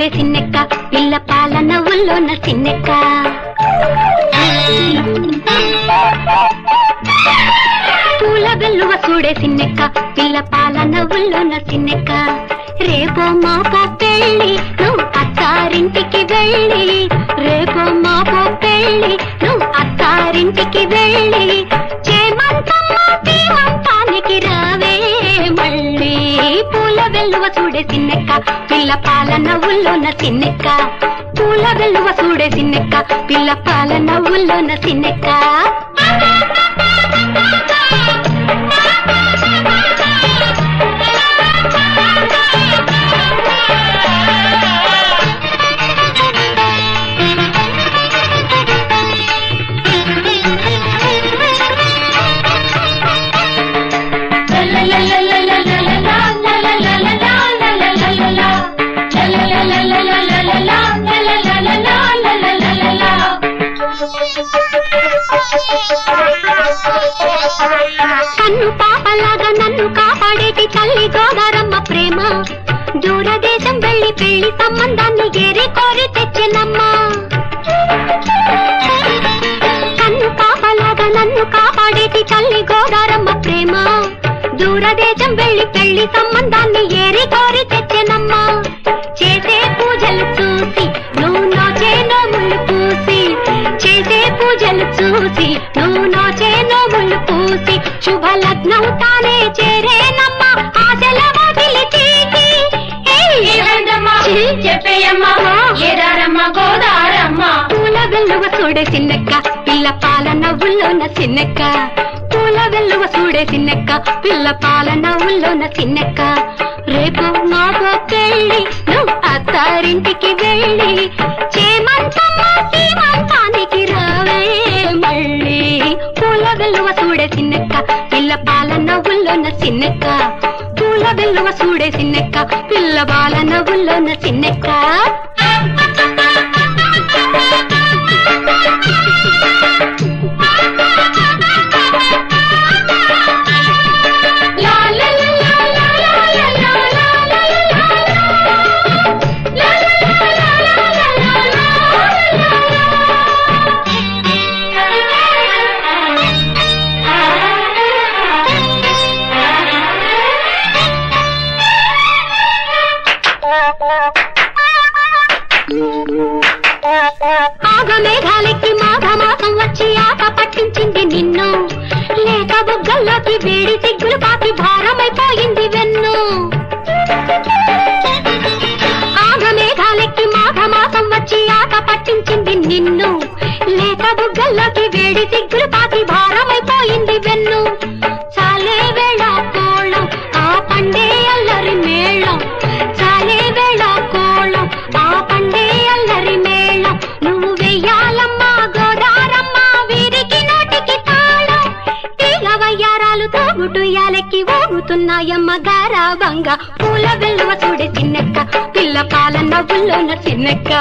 చూడే సిన్నెక్క పిల్ల పాల నవ్వుల్లోన సిన్నెక్క పూల వెల్లువ చూడే సిన్నెక్క పిల్ల పాల నవ్వుల్లోన సిన్నెక్క రేపో మాపో పెళ్ళి నువ్వు అత్తారింటికి వెళ్ళి రేపో మాపో పెళ్ళి నువ్వు అత్తారింటికి వెళ్ళి చేమంతానికి రావే మళ్ళీ పూల వెల్లువ చూడే సిన్నెక్క పిల్ల పాల నవ్వుల్లోన సిన్నెక్క పూల వెల్లువ చూడే సిన్నెక్క పిల్ల పాల నవ్వుల్లోన సిన్నెక్క కన్ను పాపలాగా నన్ను కాపాడేటి తల్లి గోదారమ్మ ప్రేమ దూరదేశం వెళ్ళి పెళ్లి సంబంధాన్ని ఏరి కోరి తెచ్చినమ్మా కన్ను పాపలాగా నన్ను కాపాడేటి తల్లి గోదారమ్మ ప్రేమ దూరదేశం వెళ్ళి పెళ్లి సంబంధాన్ని ఏరి కోరి తెచ్చినమ్మా చేసే పూజలు చూసి నువ్వు నోచే నోములు పూసి చేసే పూజలు చూసి నువ్వు నోచే నోములు పూసి శుభ లగ్నం తానే చేరేనమ్మా ఆశల వాకిలి తీసి చెప్పేయమ్మా ఏదారమ్మ గోదారమ్మ పూల వెల్లువ చూడే సిన్నెక్క పిల్ల పాల నవ్వుల్లోన సిన్నెక్క పూల వెల్లువ చూడే సిన్నెక్క పిల్ల పాల నవ్వుల్లోన సిన్నెక్క రేపు మాపో పెళ్ళి నువ్వు అత్తారింటికి వెళ్ళి చేమంతమ్మ సీమంతానికి రావే మళ్ళీ పూల వెల్లువ చూడే సిన్నెక్క పిల్ల పాల నవ్వుల్లోన సిన్నెక్క పూల వెల్లువ చూడే సిన్నెక్క పిల్ల పాల నవ్వుల్లోన సిన్నెక్క ఆగమేఘాలెక్కి మాఘమాసం వచ్చి ఆట పట్టించింది నిన్ను లేక బుగ్గల్లోకి వేడి సిగ్గులు పాకి భారమైపోయింది వెన్ను ఆగమేఘాలెక్కి మాఘమాసం వచ్చి ఆట పట్టించింది నిన్ను లేక బుగ్గల్లోకి వేడి సిగ్గులు పాకి భారమైపోయింది వెన్ను చాలే వేళ కోళం ఆ పండే అల్లరి మేళం చాలే వేళ కోళం ఆ పండే అల్లరి మేళం నువ్వు వెయ్యాలమ్మా గోదారమ్మ వీరికి నోటికి తాళం తీగ వయ్యారాలు తోగుటుయాలెక్కి ఊగుతున్నాయమ్మ గారాబంగా పూల వెల్లువ చూడే సిన్నెక్క పిల్ల పాల నవ్వుల్లోన సిన్నెక్క